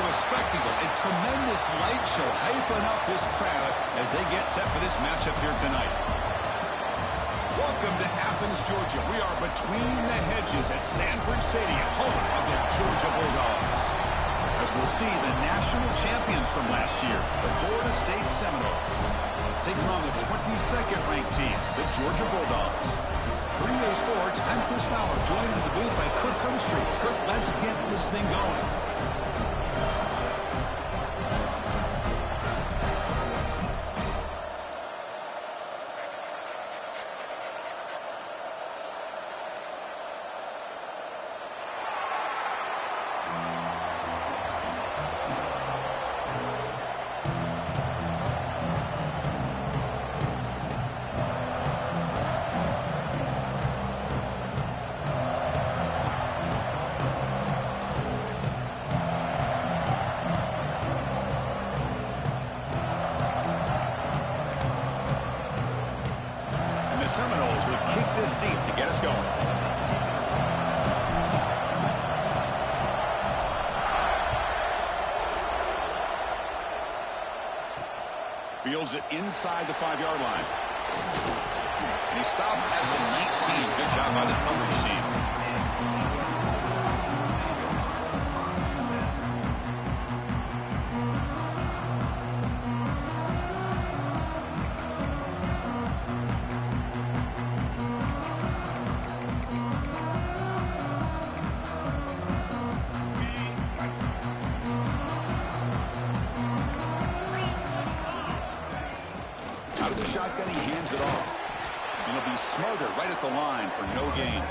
a spectacle, a tremendous light show hyping up this crowd as they get set for this matchup here tonight. Welcome to Athens, Georgia. We are between the hedges at Sanford Stadium, home of the Georgia Bulldogs. As we'll see, the national champions from last year, the Florida State Seminoles, taking on the 22nd ranked team, the Georgia Bulldogs. For EA Sports, I'm Chris Fowler, joined in the booth by Kirk Hermstreet. Kirk, let's get this thing going. Seminoles would kick this deep to get us going. Fields it inside the 5-yard line. And he stopped at the 19. Good job by the coverage team. Out of the shotgun, he hands it off. And he'll be smothered right at the line for no gain.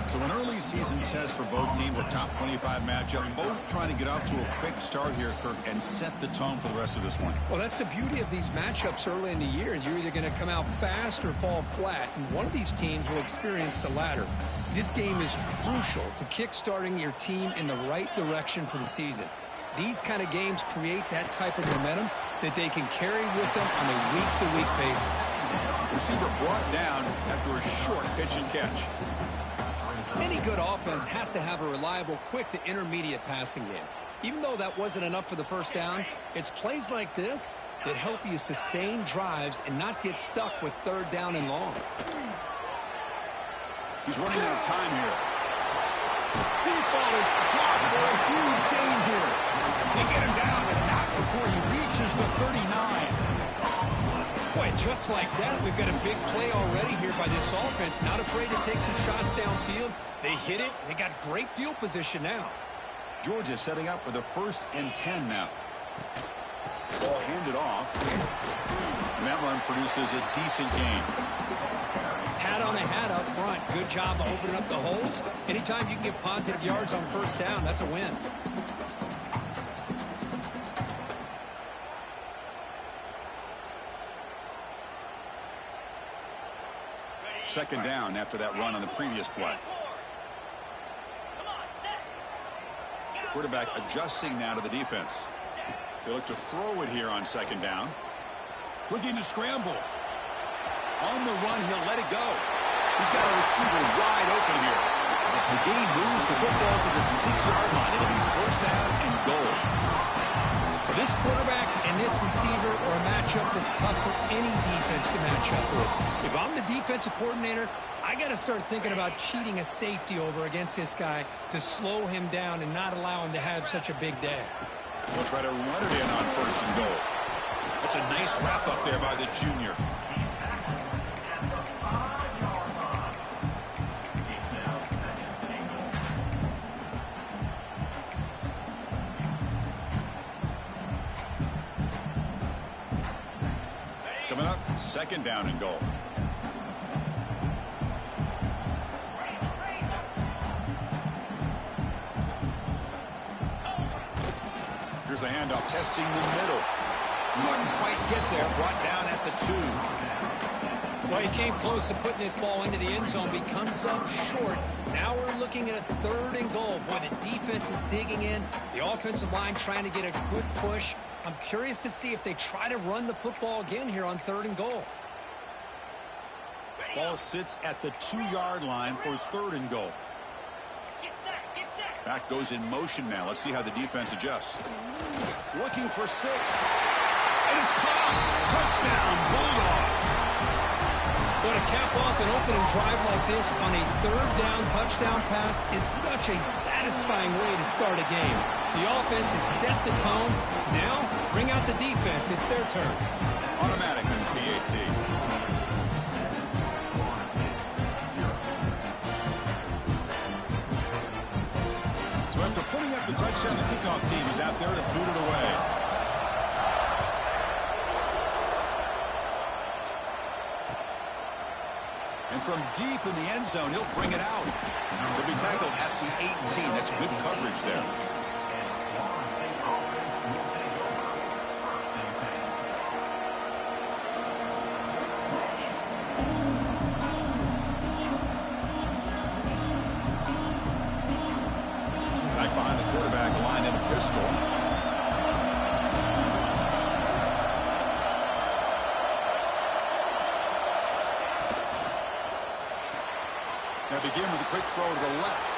So an early season test for both teams, a top 25 matchup. Both trying to get off to a quick start here, Kirk, and set the tone for the rest of this one. Well, that's the beauty of these matchups early in the year. You're either going to come out fast or fall flat, and one of these teams will experience the latter. This game is crucial to kick-starting your team in the right direction for the season. These kind of games create that type of momentum that they can carry with them on a week-to-week basis. Receiver brought down after a short pitch and catch. Any good offense has to have a reliable, quick to intermediate passing game. Even though that wasn't enough for the first down, it's plays like this that help you sustain drives and not get stuck with 3rd down and long. He's running out of time here. Deep ball is caught for a huge gain here. They get him down, but not before he reaches the 39. Boy, just like that, we've got a big play already here by this offense. Not afraid to take some shots downfield. They hit it. They got great field position now. Georgia setting up for the 1st and 10 now. Ball handed off. And that run produces a decent gain. Pat on the hat up front. Good job of opening up the holes. Anytime you can get positive yards on 1st down, that's a win. Second down after that run on the previous play. Quarterback adjusting now to the defense. They look to throw it here on 2nd down. Looking to scramble. On the run, he'll let it go. He's got a receiver wide open here. The game moves the football to the 6-yard line. It'll be 1st down and goal. This quarterback and this receiver are a matchup that's tough for any defense to match up with. If I'm the defensive coordinator, I got to start thinking about cheating a safety over against this guy to slow him down and not allow him to have such a big day. We'll try to run it in on 1st and goal. That's a nice wrap up there by the junior. Coming up, 2nd down and goal. Here's the handoff, testing the middle. Couldn't quite get there, brought down at the 2. Well, he came close to putting this ball into the end zone, but he comes up short. Now we're looking at a 3rd and goal. Boy, the defense is digging in. The offensive line trying to get a good push. I'm curious to see if they try to run the football again here on 3rd and goal. Ball sits at the 2-yard line for 3rd and goal. Get set, get set. Back goes in motion now. Let's see how the defense adjusts. Looking for 6. And it's caught. Touchdown, Bulldogs. But to cap off an opening drive like this on a 3rd down touchdown pass is such a satisfying way to start a game. The offense has set the tone. Now, bring out the defense. It's their turn. Automatic in the PAT. So after putting up the touchdown, the kickoff team is out there to boot it away. And from deep in the end zone, he'll bring it out. He'll be tackled at the 18. That's good coverage there. Back behind the quarterback line in a pistol. Now begin with a quick throw to the left.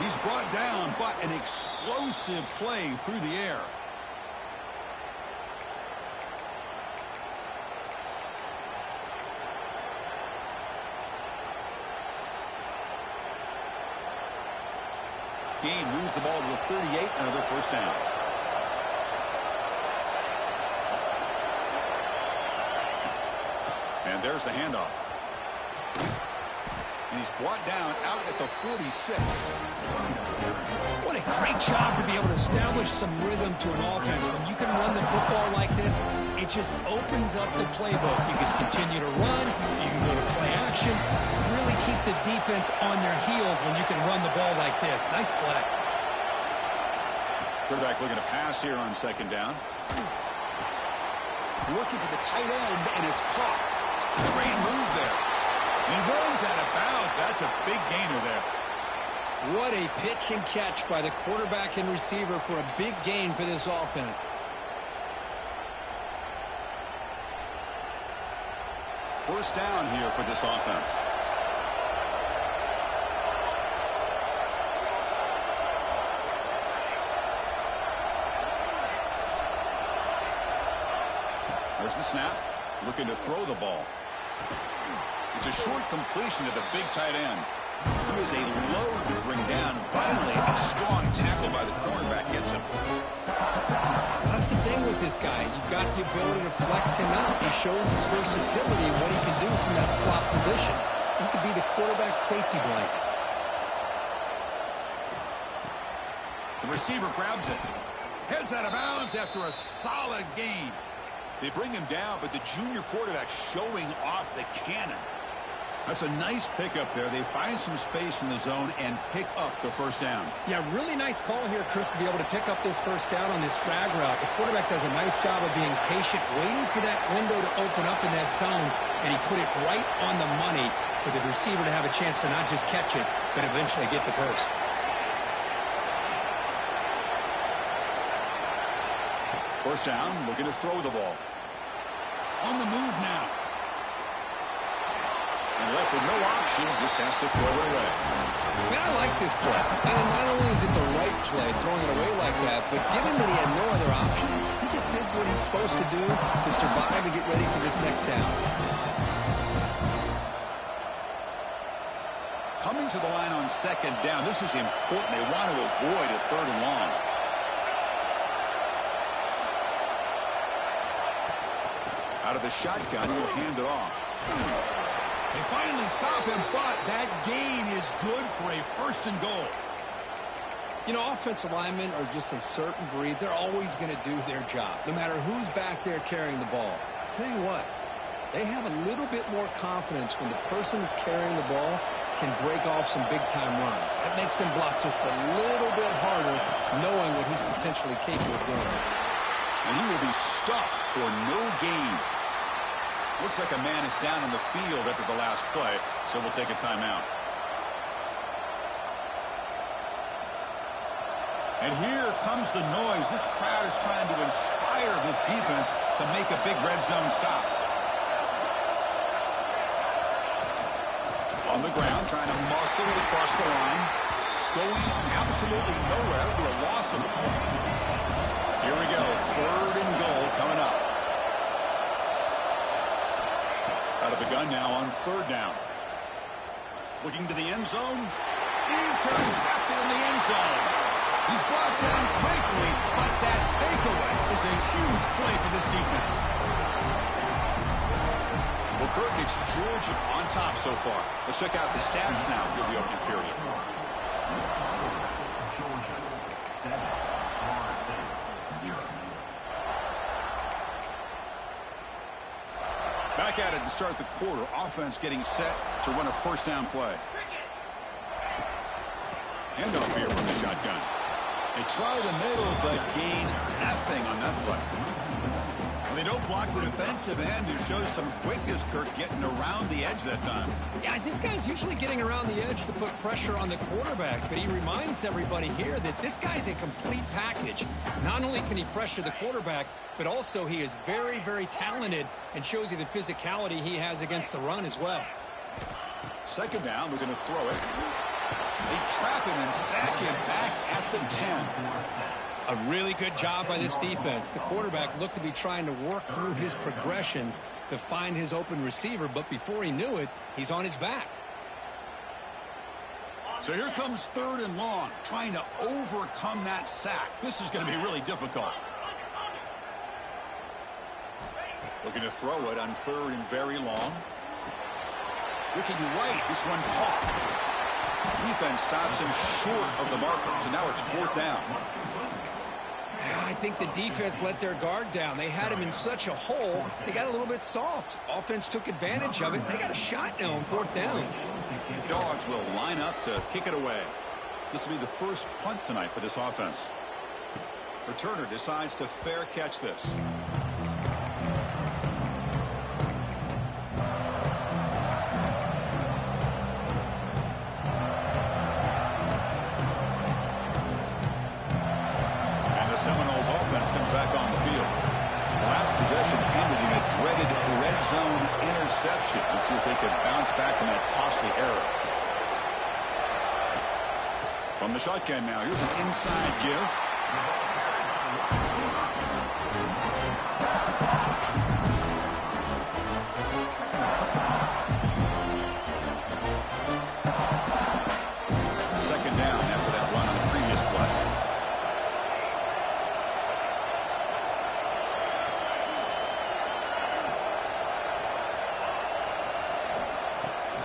He's brought down, but an explosive play through the air. Gain moves the ball to the 38, another first down. And there's the handoff. And he's brought down out at the 46. What a great job to be able to establish some rhythm to an offense. When you can run the football like this, it just opens up the playbook. You can continue to run, you can go to play action, and really keep the defense on their heels when you can run the ball like this. Nice play. Quarterback looking to pass here on 2nd down. Looking for the tight end, and it's caught. Great move there. He runs out of bounds. That's a big gainer there. What a pitch and catch by the quarterback and receiver for a big gain for this offense. First down here for this offense. There's the snap. Looking to throw the ball. It's a short completion to the big tight end. He is a load to bring down. Finally, a strong tackle by the cornerback gets him. That's the thing with this guy. You've got the ability to flex him out. He shows his versatility and what he can do from that slot position. He could be the quarterback's safety blanket. The receiver grabs it. Heads out of bounds after a solid gain. They bring him down, but the junior quarterback showing off the cannon. That's a nice pickup there. They find some space in the zone and pick up the first down. Yeah, really nice call here, Chris, to be able to pick up this first down on this drag route. The quarterback does a nice job of being patient, waiting for that window to open up in that zone, and he put it right on the money for the receiver to have a chance to not just catch it, but eventually get the first. First down, looking to throw the ball. On the move now. And left with no option, just has to throw it away. Man, I like this play. And not only is it the right play, throwing it away like that, but given that he had no other option, he just did what he's supposed to do to survive and get ready for this next down. Coming to the line on 2nd down, this is important. They want to avoid a 3rd and long. Out of the shotgun, he'll hand it off. They finally stop him, but that gain is good for a 1st and goal. You know, offensive linemen are just a certain breed. They're always going to do their job, no matter who's back there carrying the ball. I'll tell you what, they have a little bit more confidence when the person that's carrying the ball can break off some big-time runs. That makes them block just a little bit harder, knowing what he's potentially capable of doing. And he will be stuffed for no gain. Looks like a man is down on the field after the last play, so we'll take a timeout. And here comes the noise. This crowd is trying to inspire this defense to make a big red zone stop. On the ground, trying to muscle it across the line. going absolutely nowhere to a loss of the play. Here we go. 3rd and goal coming up. Out of the gun now on 3rd down. Looking to the end zone. Intercepted in the end zone. He's brought down quickly, but that takeaway is a huge play for this defense. Well, Kirk, it's Georgia on top so far. Let's check out the stats now for the opening period. Georgia, 7, Florida State, 0. Back at it to start the quarter. Offense getting set to run a 1st down play. Handoff here from the shotgun. They try the middle, but gain nothing on that play. Well, they don't block the defensive end, who shows some quickness, Kirk, getting around the edge that time. Yeah, this guy's usually getting around the edge to put pressure on the quarterback, but he reminds everybody here that this guy's a complete package. Not only can he pressure the quarterback, but also he is very, very talented and shows you the physicality he has against the run as well. 2nd down, we're going to throw it. They trap him and sack him back at the 10. A really good job by this defense. The quarterback looked to be trying to work through his progressions to find his open receiver, but before he knew it, he's on his back. So here comes 3rd and long, trying to overcome that sack. This is going to be really difficult. Looking to throw it on 3rd and very long. Looking right, this one caught. Defense stops him short of the marker, so now it's 4th down. I think the defense let their guard down. They had him in such a hole, they got a little bit soft. Offense took advantage of it. They got a shot now on 4th down. The Dogs will line up to kick it away. This will be the first punt tonight for this offense. Returner decides to fair catch this. Seminoles offense comes back on the field. The last possession ended in a dreaded red zone interception. Let's see if they can bounce back from that costly error. From the shotgun now, here's an inside give. Second down after that run on the previous play.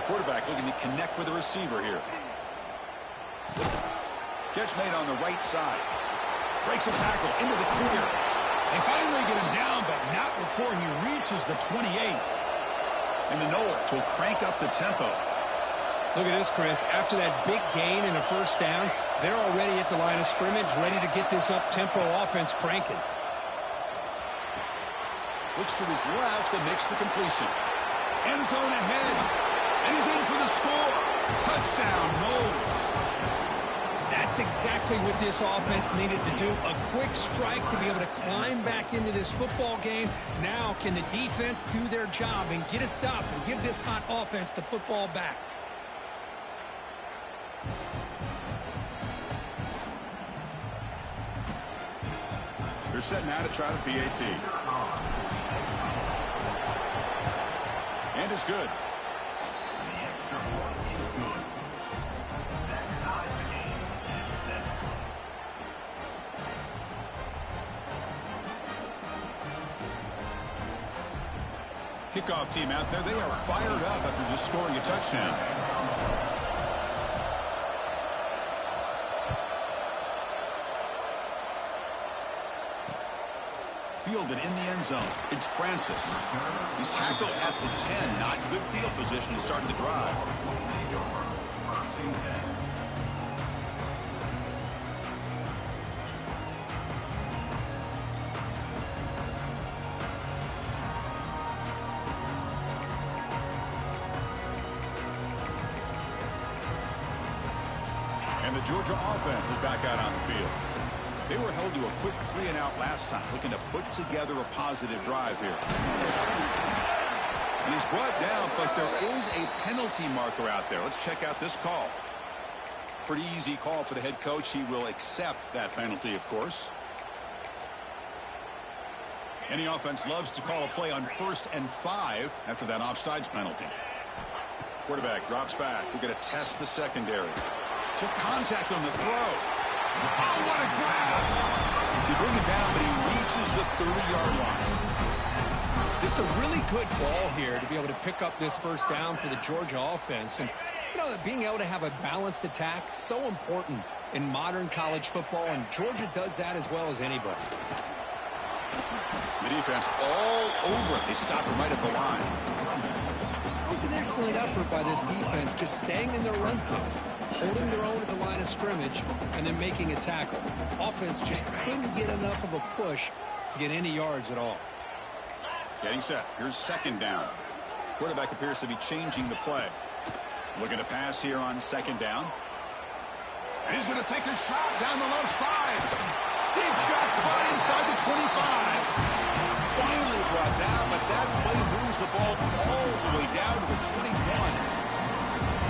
Quarterback looking to connect with the receiver here. Catch made on the right side. Breaks a tackle into the clear. They finally get him down, but not before he reaches the 28. And the Noles will crank up the tempo. Look at this, Chris. After that big gain and a 1st down, they're already at the line of scrimmage, ready to get this up-tempo offense cranking. Looks to his left and makes the completion. End zone ahead. And he's in for the score. Touchdown, Noles. That's exactly what this offense needed to do. A quick strike to be able to climb back into this football game. Now can the defense do their job and get a stop and give this hot offense the football back? They're set now to try the PAT. And it's good. Kickoff team out there, they are fired up after just scoring a touchdown. Fielded in the end zone. It's Francis. He's tackled at the 10. Not good field position to start the drive. And the Georgia offense is back out on the field. They were held to a quick 3-and-out last time, looking to put together a positive drive here. And he's brought down, but there is a penalty marker out there. Let's check out this call. Pretty easy call for the head coach. He will accept that penalty, of course. Any offense loves to call a play on 1st and 5 after that offsides penalty. Quarterback drops back. We're going to test the secondary. Took contact on the throw. Oh, what a grab! You bring him down, but he reaches the 30-yard line. Just a really good ball here to be able to pick up this first down for the Georgia offense. And, you know, being able to have a balanced attack, so important in modern college football, and Georgia does that as well as anybody. The defense all over it. They stop him right at the line. It was an excellent effort by this defense, just staying in their run fits, holding their own at the line of scrimmage, and then making a tackle. Offense just couldn't get enough of a push to get any yards at all. Getting set. Here's 2nd down. Quarterback appears to be changing the play. Looking to pass here on 2nd down. And he's going to take a shot down the left side. Deep shot caught inside the 25. Finally brought down, but that play moves the ball all the way down to the 21.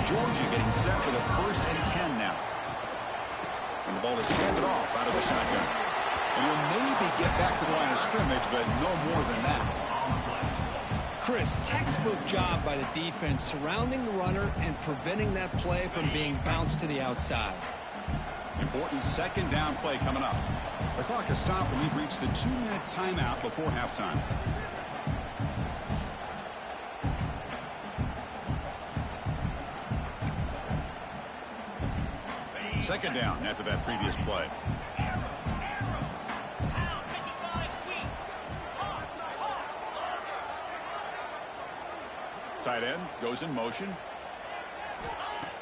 Georgia getting set for the 1st and 10 now. And the ball is handed off out of the shotgun. And he'll maybe get back to the line of scrimmage, but no more than that. Chris, textbook job by the defense surrounding the runner and preventing that play from being bounced to the outside. Important 2nd down play coming up. The clock has stopped and we've reached the 2-minute timeout before halftime. Second down after that previous play. Tight end goes in motion.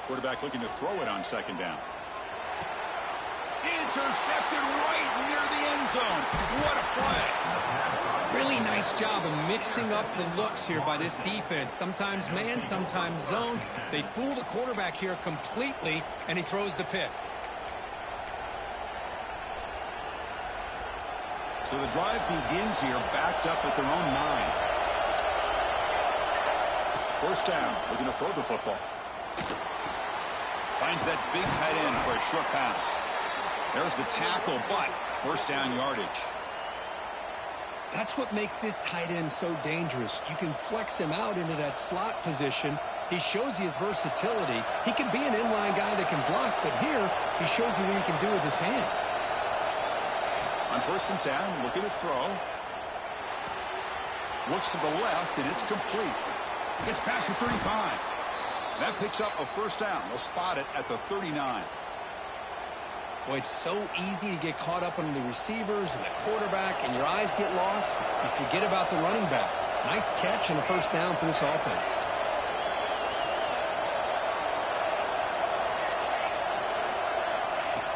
Quarterback looking to throw it on 2nd down. Intercepted right near the end zone. What a play. Really nice job of mixing up the looks here by this defense. Sometimes man, sometimes zone. They fool the quarterback here completely, and he throws the pick. So the drive begins here backed up at their own 9. 1st down, looking to throw the football. Finds that big tight end for a short pass. There's the tackle, but 1st down yardage. That's what makes this tight end so dangerous. You can flex him out into that slot position. He shows you his versatility. He can be an inline guy that can block, but here he shows you what he can do with his hands. On 1st and 10, looking to throw. Looks to the left, and it's complete. Gets past the 35. That picks up a 1st down. They'll spot it at the 39. Boy, it's so easy to get caught up on the receivers and the quarterback, and your eyes get lost. You forget about the running back. Nice catch and a 1st down for this offense.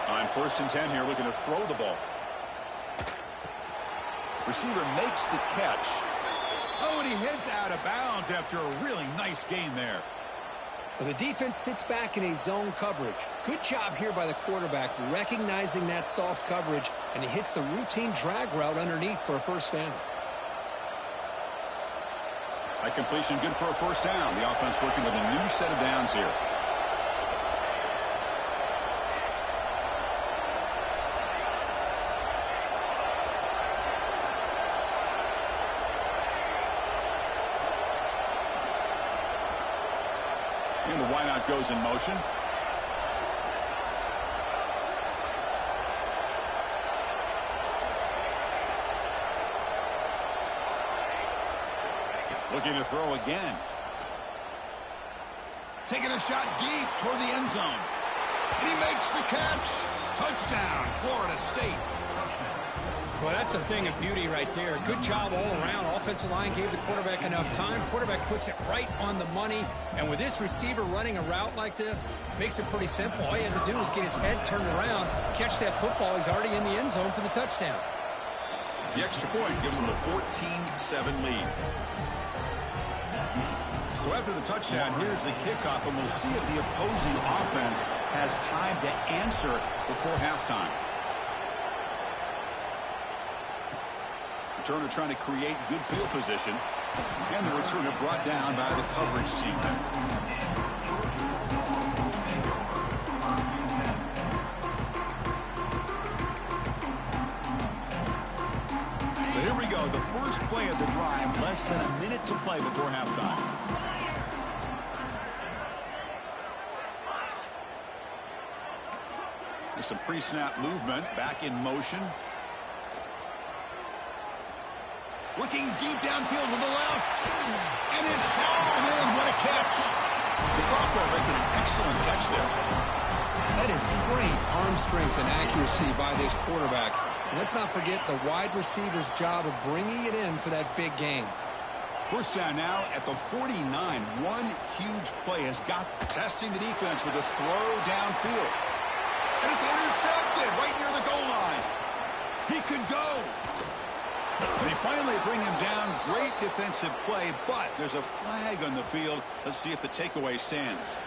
On 1st and 10 here, looking to throw the ball. Receiver makes the catch. Oh, and he heads out of bounds after a really nice gain there. Well, the defense sits back in a zone coverage. Good job here by the quarterback recognizing that soft coverage, and he hits the routine drag route underneath for a 1st down. That completion good for a 1st down. The offense working with a new set of downs here. And the wideout goes in motion. Looking to throw again. Taking a shot deep toward the end zone. And he makes the catch. Touchdown, Florida State. Well, that's a thing of beauty right there. Good job all around. Offensive line gave the quarterback enough time. Quarterback puts it right on the money. And with this receiver running a route like this, makes it pretty simple. All you had to do is get his head turned around, catch that football. He's already in the end zone for the touchdown. The extra point gives them a 14-7 lead. So after the touchdown, here's the kickoff, and we'll see if the opposing offense has time to answer before halftime. Returner trying to create good field position, and the returner brought down by the coverage team. first play of the drive, less than a minute to play before halftime. There's some pre-snap movement, back in motion. Looking deep downfield to the left. And it's hauled in. What a catch. The sophomore making an excellent catch there. That is great arm strength and accuracy by this quarterback. And let's not forget the wide receiver's job of bringing it in for that big gain. First down now at the 49. One huge play has got testing the defense with a throw downfield. And it's intercepted right near the goal line. He could go. They finally bring him down. Great defensive play, but there's a flag on the field. Let's see if the takeaway stands.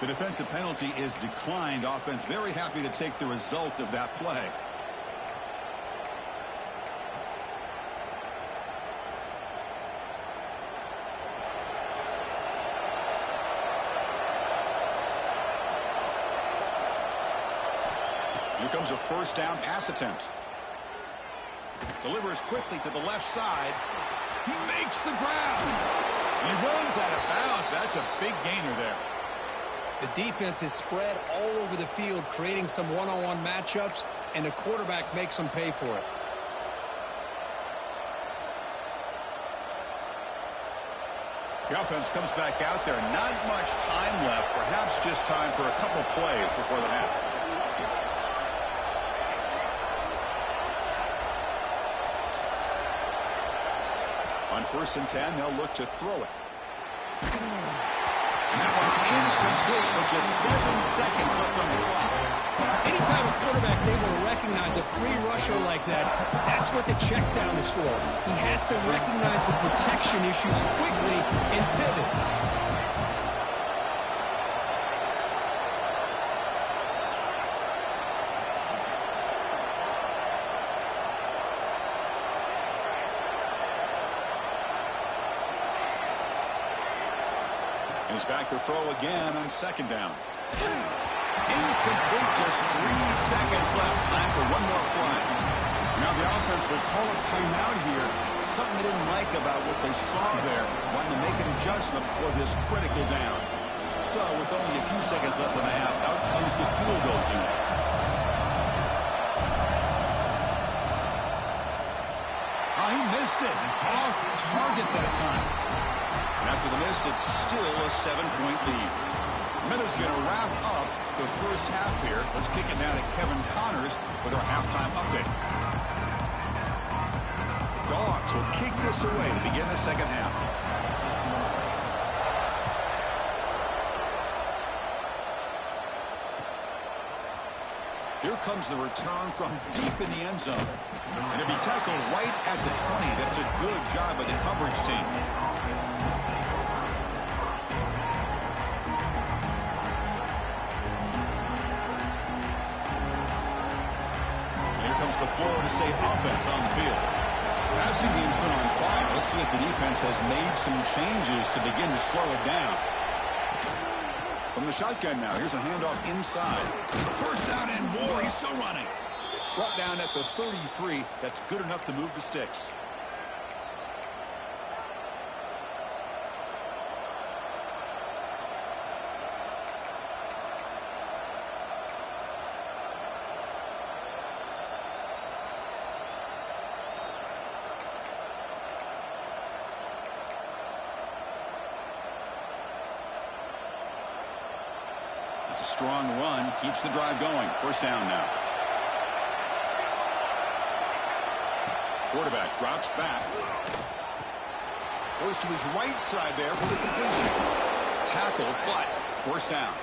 The defensive penalty is declined. Offense very happy to take the result of that play. Here comes a first down pass attempt. Delivers quickly to the left side. He makes the grab. He runs out of bounds. That's a big gainer there. The defense is spread all over the field, creating some one-on-one matchups, and the quarterback makes them pay for it. The offense comes back out there. Not much time left. Perhaps just time for a couple plays before the half. On 1st and 10, they'll look to throw it. And that one's incomplete with just 7 seconds left on the clock. Anytime a quarterback's able to recognize a free rusher like that, that's what the check down is for. He has to recognize the protection issues quickly and pivot. He's back to throw again on 2nd down. Incomplete, just 3 seconds left. Time for one more play. Now the offense will call a timeout here. Something they didn't like about what they saw there. Wanting to make an adjustment for this critical down. So with only a few seconds left in the half, out comes the field goal unit. Oh, he missed it. Off target that time. After the miss, it's still a 7-point lead. Meadows going to wrap up the first half here. Let's kick it down to Kevin Connors with our halftime update. The Dogs will kick this away to begin the second half. Here comes the return from deep in the end zone. And it'll be tackled right at the 20. That's a good job by the coverage team. The Florida State offense on the field. Passing game's been on fire. Let's see if the defense has made some changes to begin to slow it down. From the shotgun now, here's a handoff inside. First down and more. He's still running. Brought down at the 33. That's good enough to move the sticks. It's a strong run. Keeps the drive going. First down now. Quarterback drops back. Goes to his right side there for the completion. Tackled, but first down.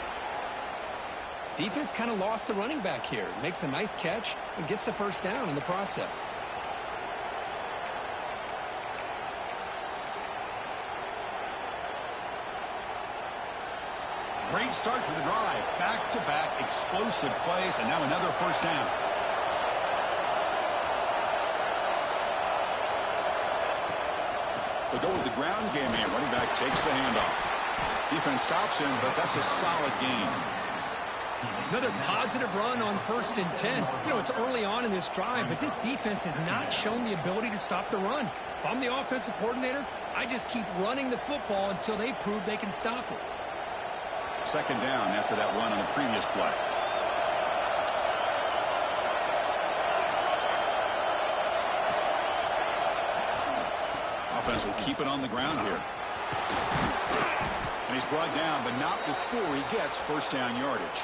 Defense kind of lost the running back here. Makes a nice catch and gets the first down in the process. Great start to the drive. Back-to-back explosive plays, and now another first down. They'll go with the ground game here. Running back takes the handoff. Defense stops him, but that's a solid gain. Another positive run on 1st and 10. You know, it's early on in this drive, but this defense has not shown the ability to stop the run. If I'm the offensive coordinator, I just keep running the football until they prove they can stop it. 2nd down after that run on the previous play. Offense will keep it on the ground here. And he's brought down, but not before he gets 1st down yardage.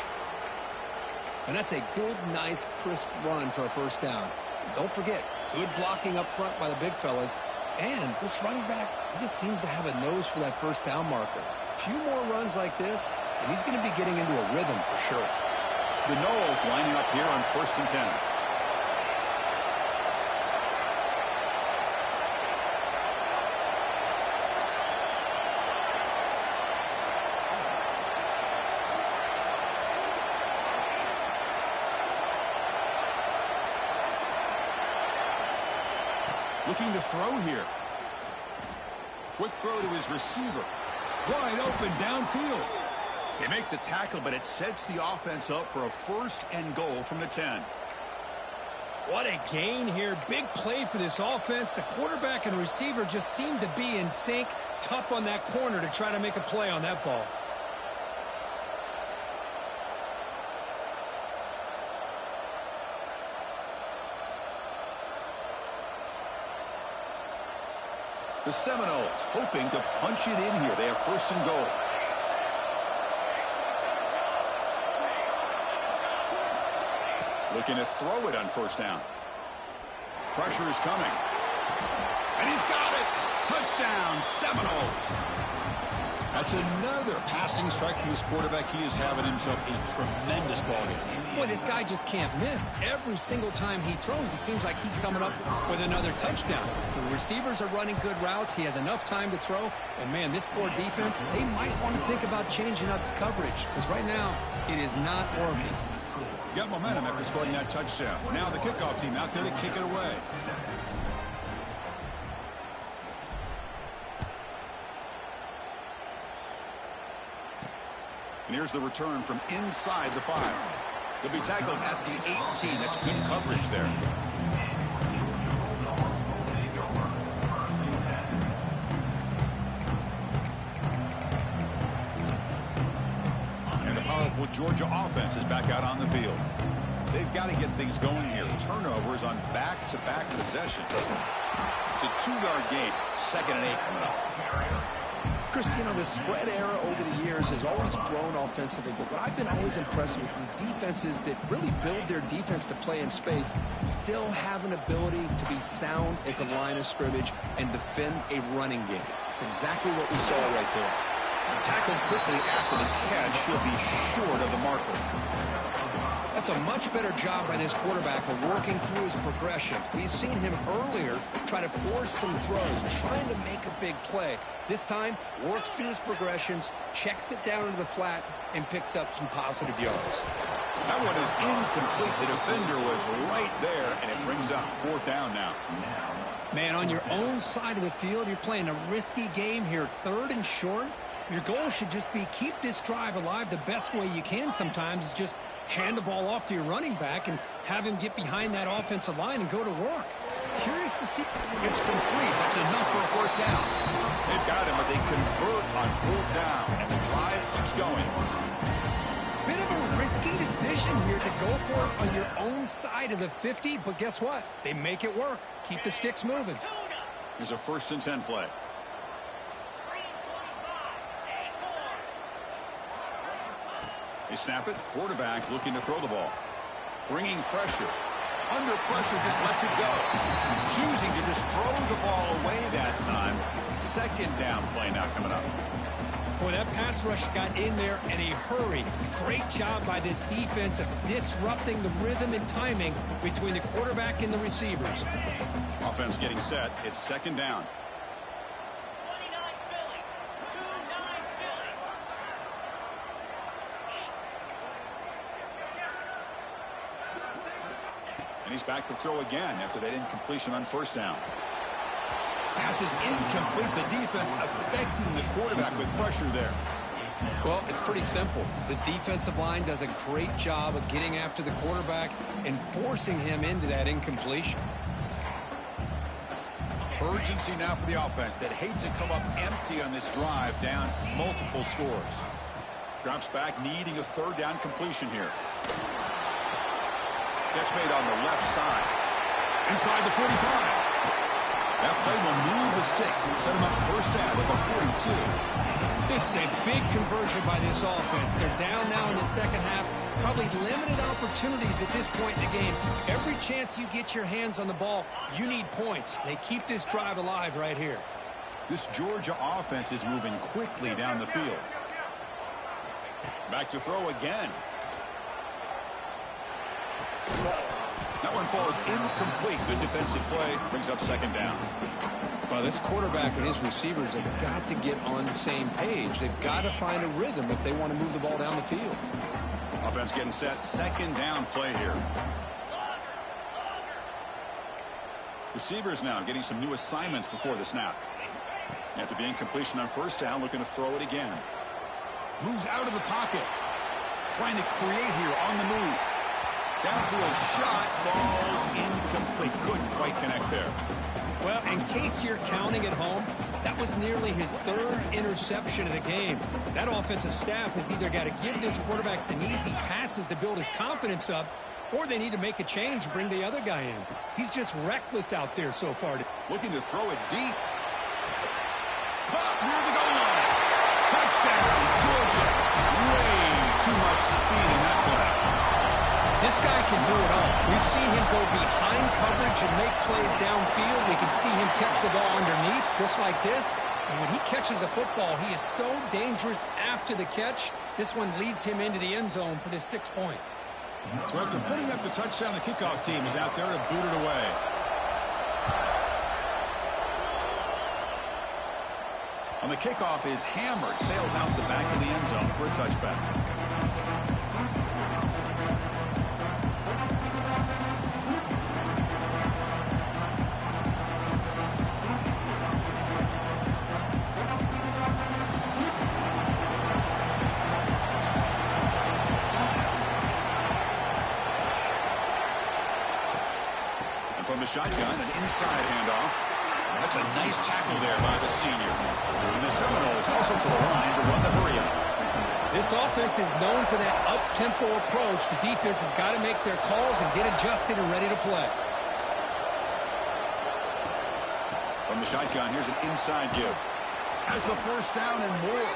And that's a good, nice, crisp run for a 1st down. Don't forget, good blocking up front by the big fellas. And this running back, he just seems to have a nose for that 1st down marker. A few more runs like this, and he's going to be getting into a rhythm for sure. The Noles lining up here on 1st and 10. Looking to throw here. Quick throw to his receiver. Wide open downfield. They make the tackle, but it sets the offense up for a 1st and goal from the 10. What a gain here. Big play for this offense. The quarterback and receiver just seem to be in sync. Tough on that corner to try to make a play on that ball. The Seminoles hoping to punch it in here. They have 1st and goal. Looking to throw it on 1st down. Pressure is coming. And he's got it. Touchdown, Seminoles. That's another passing strike from this quarterback. He is having himself a tremendous ball game. Boy, this guy just can't miss. Every single time he throws, it seems like he's coming up with another touchdown. The receivers are running good routes. He has enough time to throw. And, man, this poor defense, they might want to think about changing up coverage. Because right now, it is not working. Got momentum after scoring that touchdown. Now the kickoff team out there to kick it away. And here's the return from inside the 5. He'll be tackled at the 18. That's good coverage there. And the powerful Georgia offense is back out on the field. They've got to get things going here. Turnovers on back-to-back possessions. It's a 2-yard gain. 2nd and 8 coming up. Chris, you know, the spread era over the years has always grown offensively, but what I've been always impressed with defenses that really build their defense to play in space still have an ability to be sound at the line of scrimmage and defend a running game. It's exactly what we saw right there. Tackled quickly after the catch. He'll be short of the marker. That's a much better job by this quarterback of working through his progressions. We've seen him earlier try to force some throws, trying to make a big play. This time, works through his progressions, checks it down into the flat, and picks up some positive yards. That one is incomplete. The defender was right there, and it brings up 4th down now. Man, on your own side of the field, you're playing a risky game here, 3rd and short. Your goal should just be keep this drive alive the best way you can sometimes is just hand the ball off to your running back and have him get behind that offensive line and go to work. Curious to see. It's complete. That's enough for a 1st down. They've got him, but they convert on 4th down, and the drive keeps going. Bit of a risky decision here to go for it on your own side of the 50, but guess what? They make it work. Keep the sticks moving. Here's a 1st and 10 play. They snap it. Quarterback looking to throw the ball. Bringing pressure. Under pressure, just lets it go. Choosing to just throw the ball away that time. 2nd down play now coming up. Boy, that pass rush got in there in a hurry. Great job by this defense of disrupting the rhythm and timing between the quarterback and the receivers. Offense getting set. It's 2nd down. And he's back to throw again after that incompletion on 1st down. Pass is incomplete. The defense affecting the quarterback with pressure there. Well, it's pretty simple. The defensive line does a great job of getting after the quarterback and forcing him into that incompletion. Urgency now for the offense that hates to come up empty on this drive, down multiple scores. Drops back, needing a third down completion here. Catch made on the left side. Inside the 45. That play will move the sticks and set him up first down at the 42. This is a big conversion by this offense. They're down now in the second half. Probably limited opportunities at this point in the game. Every chance you get your hands on the ball, you need points. They keep this drive alive right here. This Georgia offense is moving quickly down the field. Back to throw again. That one falls incomplete. Good defensive play. Brings up second down. Well, this quarterback and his receivers have got to get on the same page. They've got to find a rhythm if they want to move the ball down the field. Offense getting set. Second down play here. Receivers now getting some new assignments before the snap. After the incompletion on first down, looking to throw it again. Moves out of the pocket. Trying to create here on the move. Downfield shot falls incomplete. Couldn't quite connect there. Well, in case you're counting at home, that was nearly his third interception of the game. That offensive staff has either got to give this quarterback some easy passes to build his confidence up, or they need to make a change and bring the other guy in. He's just reckless out there so far. Looking to throw it deep. Caught near the goal line. Touchdown, Georgia. Way too much speed in that play. This guy can do it all. We've seen him go behind coverage and make plays downfield. We can see him catch the ball underneath, just like this. And when he catches a football, he is so dangerous after the catch. This one leads him into the end zone for the 6 points. So after putting up the touchdown, the kickoff team is out there to boot it away. On the kickoff is hammered, sails out the back of the end zone for a touchback. From the shotgun, an inside handoff. That's a nice tackle there by the senior. And the Seminoles also to the line to run the hurry-up. This offense is known for that up-tempo approach. The defense has got to make their calls and get adjusted and ready to play. From the shotgun, here's an inside give. Has the first down and more.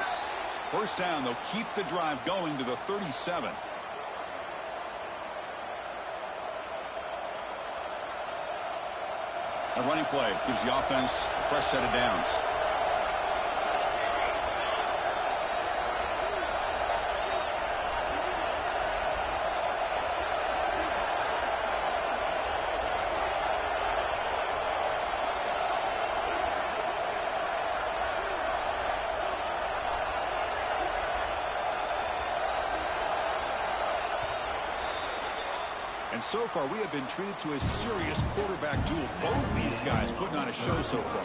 First down, they'll keep the drive going to the 37. A running play gives the offense a fresh set of downs. And so far, we have been treated to a serious quarterback duel. Both these guys putting on a show so far.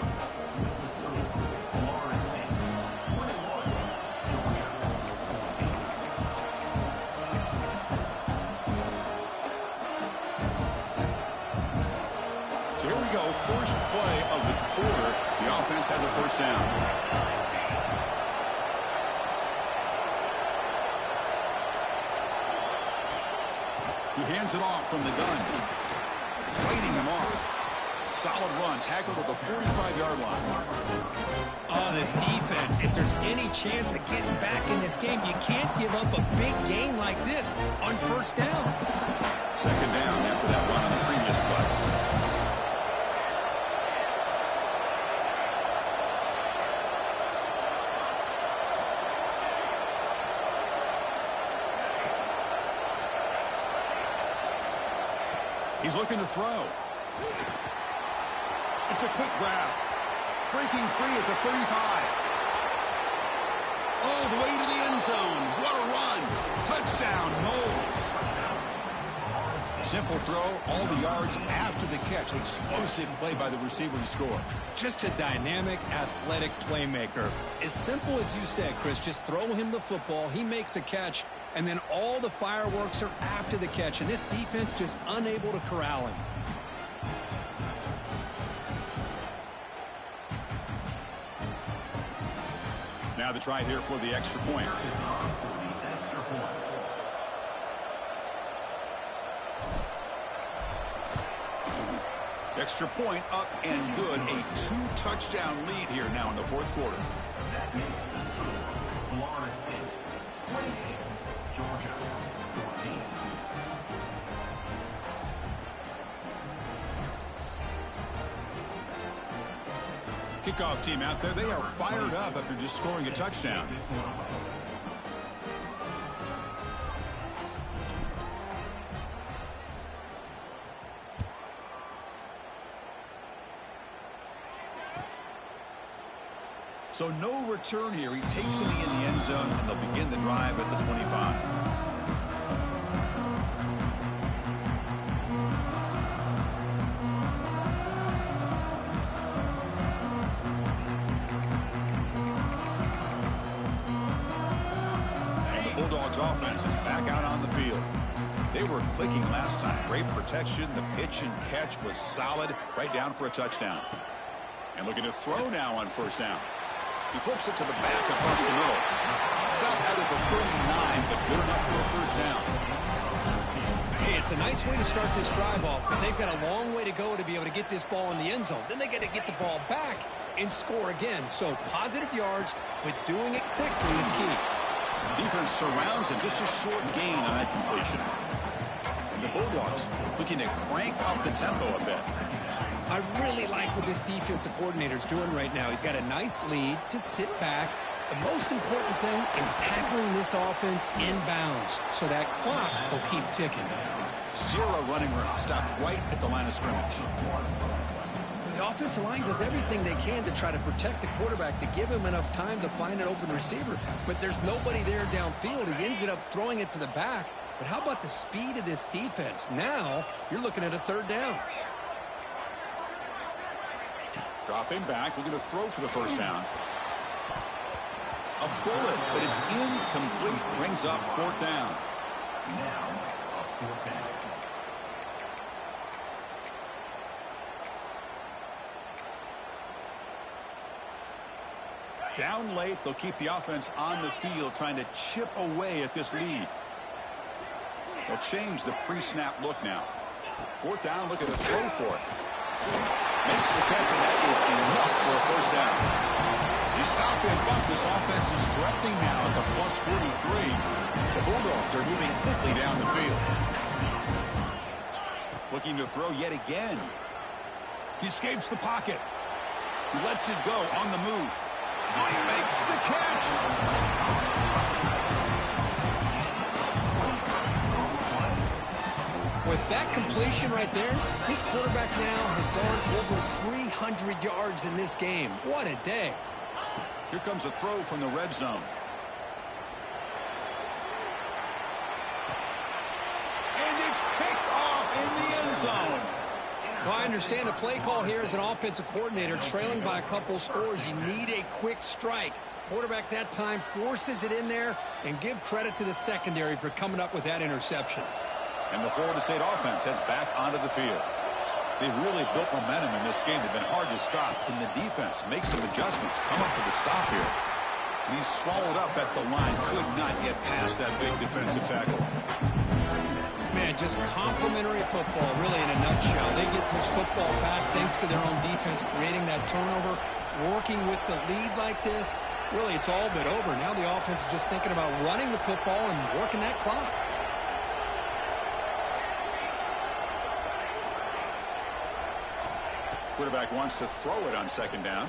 So here we go. First play of the quarter. The offense has a first down. He hands it off from the gun. Fighting him off. Solid run. Tackled at the 45-yard line. Oh, this defense. If there's any chance of getting back in this game, you can't give up a big game like this on first down. Second down after that run on the previous play. He's looking to throw. It's a quick grab. Breaking free at the 35. All the way to the end zone. What a run. Touchdown, Knowles. Simple throw, all the yards after the catch. Explosive play by the receiver to score. Just a dynamic, athletic playmaker. As simple as you said, Chris, just throw him the football, he makes a catch, and then all the fireworks are after the catch, and this defense just unable to corral him. Now the try here for the extra point. Extra point up and good. A 2-touchdown lead here now in the fourth quarter. That makes the score Florida State 28, Georgia 14. Kickoff team out there. They are fired up after just scoring a touchdown. So no return here. He takes it in the end zone, and they'll begin the drive at the 25. Offense is back out on the field. They were clicking last time. Great protection. The pitch and catch was solid. Right down for a touchdown. And looking to throw now on first down. He flips it to the back across the middle. Stopped out at the 39, but good enough for a first down. Hey, it's a nice way to start this drive off, but they've got a long way to go to be able to get this ball in the end zone. Then they got to get the ball back and score again. So positive yards, but doing it quickly is key. Defense surrounds him, just a short gain on that completion. And the Bulldogs looking to crank up the tempo a bit. I really like what this defensive coordinator's doing right now. He's got a nice lead to sit back. The most important thing is tackling this offense inbounds so that clock will keep ticking. 0 running room, stopped right at the line of scrimmage. The offensive line does everything they can to try to protect the quarterback to give him enough time to find an open receiver. But there's nobody there downfield. He ends up throwing it to the back. But how about the speed of this defense? Now you're looking at a third down. Dropping back, looking to throw for the first down. A bullet, but it's incomplete. Brings up fourth down. Now, a fourth down. Down late, they'll keep the offense on the field trying to chip away at this lead. They'll change the pre-snap look now. Fourth down, look at the throw for it. Makes the catch, and that is enough for a first down. You stop and bunt. This offense is threatening now at the plus 43. The Bulldogs are moving quickly down the field. Looking to throw yet again. He escapes the pocket. He lets it go on the move. He makes the catch. With that completion right there, this quarterback now has gone over 300 yards in this game. What a day. Here comes a throw from the red zone. And it's picked off in the end zone. Well, I understand the play call here as an offensive coordinator, trailing by a couple scores. You need a quick strike. Quarterback that time forces it in there, and give credit to the secondary for coming up with that interception. And the Florida State offense heads back onto the field. They've really built momentum in this game. They've been hard to stop. And the defense makes some adjustments, come up with a stop here. And he's swallowed up at the line. Could not get past that big defensive tackle. Man, just complimentary football, really, in a nutshell. They get this football back thanks to their own defense, creating that turnover, working with the lead like this. Really, it's all but over. Now the offense is just thinking about running the football and working that clock. Quarterback wants to throw it on second down.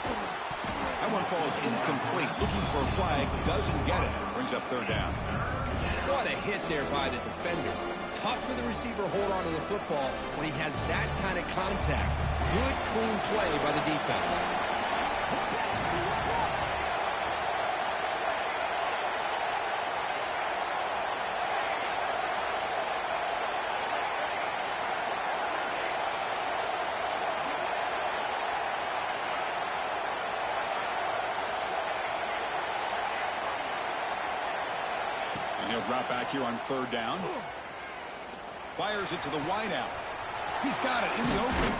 That one falls incomplete. Looking for a flag, doesn't get it. Brings up third down. What a hit there by the defender. Tough for the receiver to hold on to the football when he has that kind of contact. Good, clean play by the defense. drop back here on third down. Fires it to the wide out. He's got it in the open.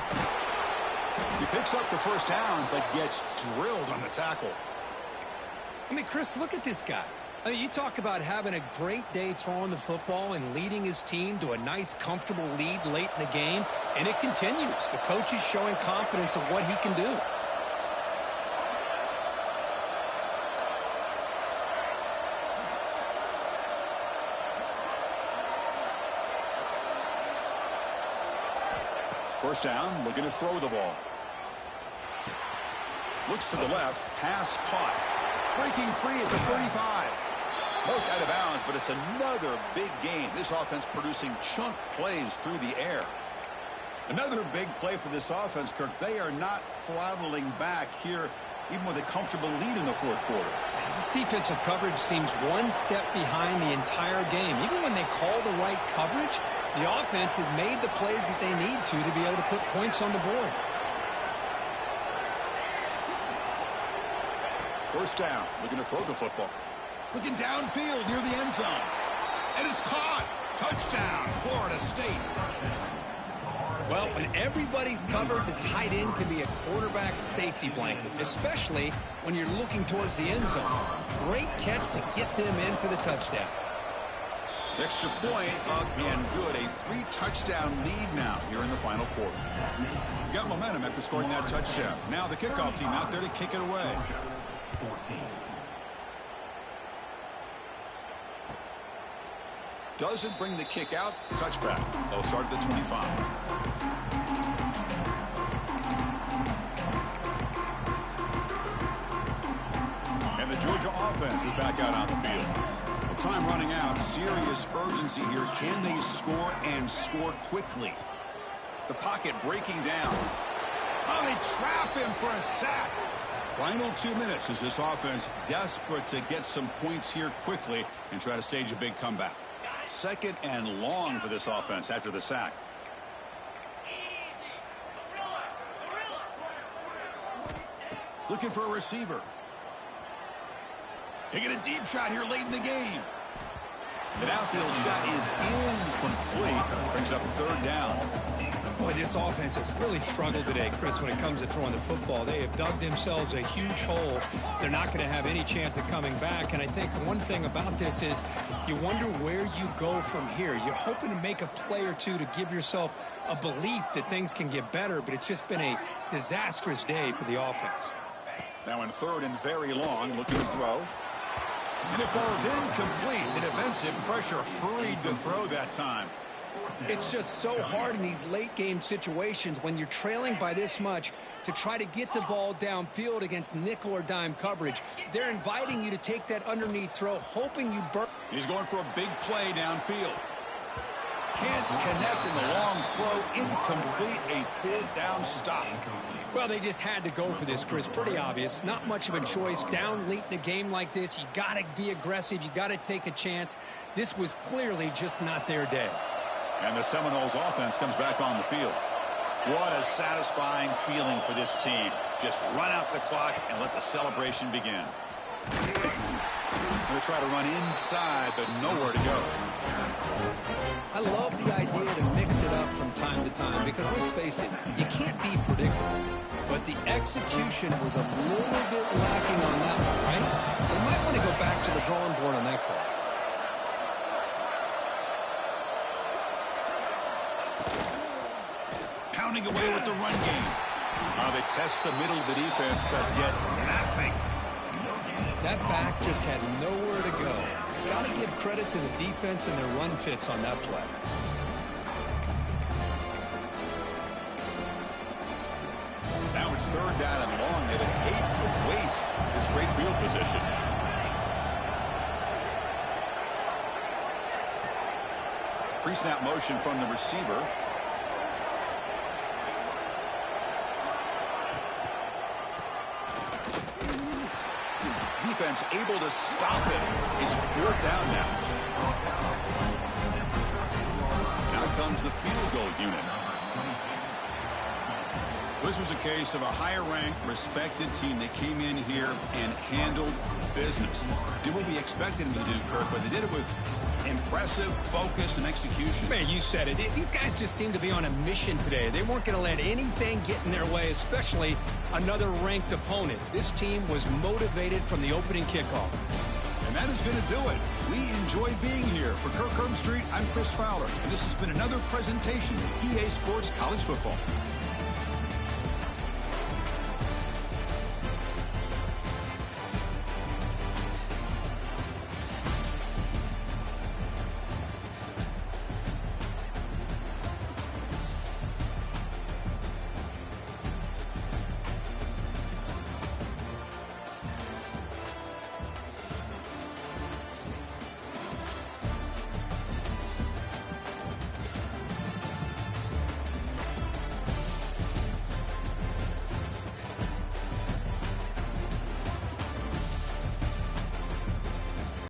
He picks up the first down, but gets drilled on the tackle. I mean, Chris, look at this guy. I mean, you talk about having a great day throwing the football and leading his team to a nice, comfortable lead late in the game, and it continues. The coach is showing confidence of what he can do. First down, looking to throw the ball. Looks to the left, pass caught. Breaking free at the 35. Poked out of bounds, but it's another big game. This offense producing chunk plays through the air. Another big play for this offense, Kirk. They are not throttling back here, even with a comfortable lead in the fourth quarter. This defensive coverage seems one step behind the entire game. Even when they call the right coverage, the offense has made the plays that they need to be able to put points on the board. First down, looking to throw the football. Looking downfield near the end zone. And it's caught. Touchdown, Florida State. Well, when everybody's covered, the tight end can be a quarterback safety blanket, especially when you're looking towards the end zone. Great catch to get them in for the touchdown. Extra point up and good. A 3-touchdown lead now here in the final quarter. Got momentum after scoring that touchdown. Now the kickoff team out there to kick it away. 14. Doesn't bring the kick out. Touchback. They'll start at the 25. And the Georgia offense is back out on the field. With time running out, serious urgency here. Can they score and score quickly? The pocket breaking down. Oh, they trap him for a sack. Final 2 minutes as this offense desperate to get some points here quickly and try to stage a big comeback. Second and long for this offense after the sack. Looking for a receiver. Taking a deep shot here late in the game. The outfield shot is incomplete. Brings up third down. Boy, this offense has really struggled today, Chris, when it comes to throwing the football. They have dug themselves a huge hole. They're not going to have any chance of coming back. And I think one thing about this is you wonder where you go from here. You're hoping to make a play or two to give yourself a belief that things can get better, but it's just been a disastrous day for the offense. Now in third and very long, looking to throw. And it falls incomplete. The defensive pressure hurried to throw that time. It's just so hard in these late game situations when you're trailing by this much to try to get the ball downfield against nickel or dime coverage. They're inviting you to take that underneath throw, hoping you burn. He's going for a big play downfield. Can't connect in the long throw. Incomplete. A fourth down stop. Well, they just had to go for this, Chris. Pretty obvious. Not much of a choice. Down late in the game like this, you got to be aggressive. You got to take a chance. This was clearly just not their day. And the Seminoles offense comes back on the field. What a satisfying feeling for this team. Just run out the clock and let the celebration begin. Going to try to run inside, but nowhere to go. I love the idea to mix it up from time to time because, let's face it, you can't be predictable. But the execution was a little bit lacking on that one, right? We might want to go back to the drawing board on that call. Pounding away with the run game. They test the middle of the defense, but get nothing. That back just had nowhere to go. Got to give credit to the defense and their run fits on that play. Now it's third down and long. They would hate to waste this great field position. Pre-snap motion from the receiver. Defense able to stop it. It's fourth down now. Now comes the field goal unit. This was a case of a higher-ranked, respected team that came in here and handled business. Did what we expected them to do, Kirk, but they did it with impressive focus and execution. Man, you said it. These guys just seem to be on a mission today. They weren't going to let anything get in their way, especially another ranked opponent. This team was motivated from the opening kickoff. And that is going to do it. We enjoy being here. For Kirk Street, I'm Chris Fowler. And this has been another presentation of EA Sports College Football.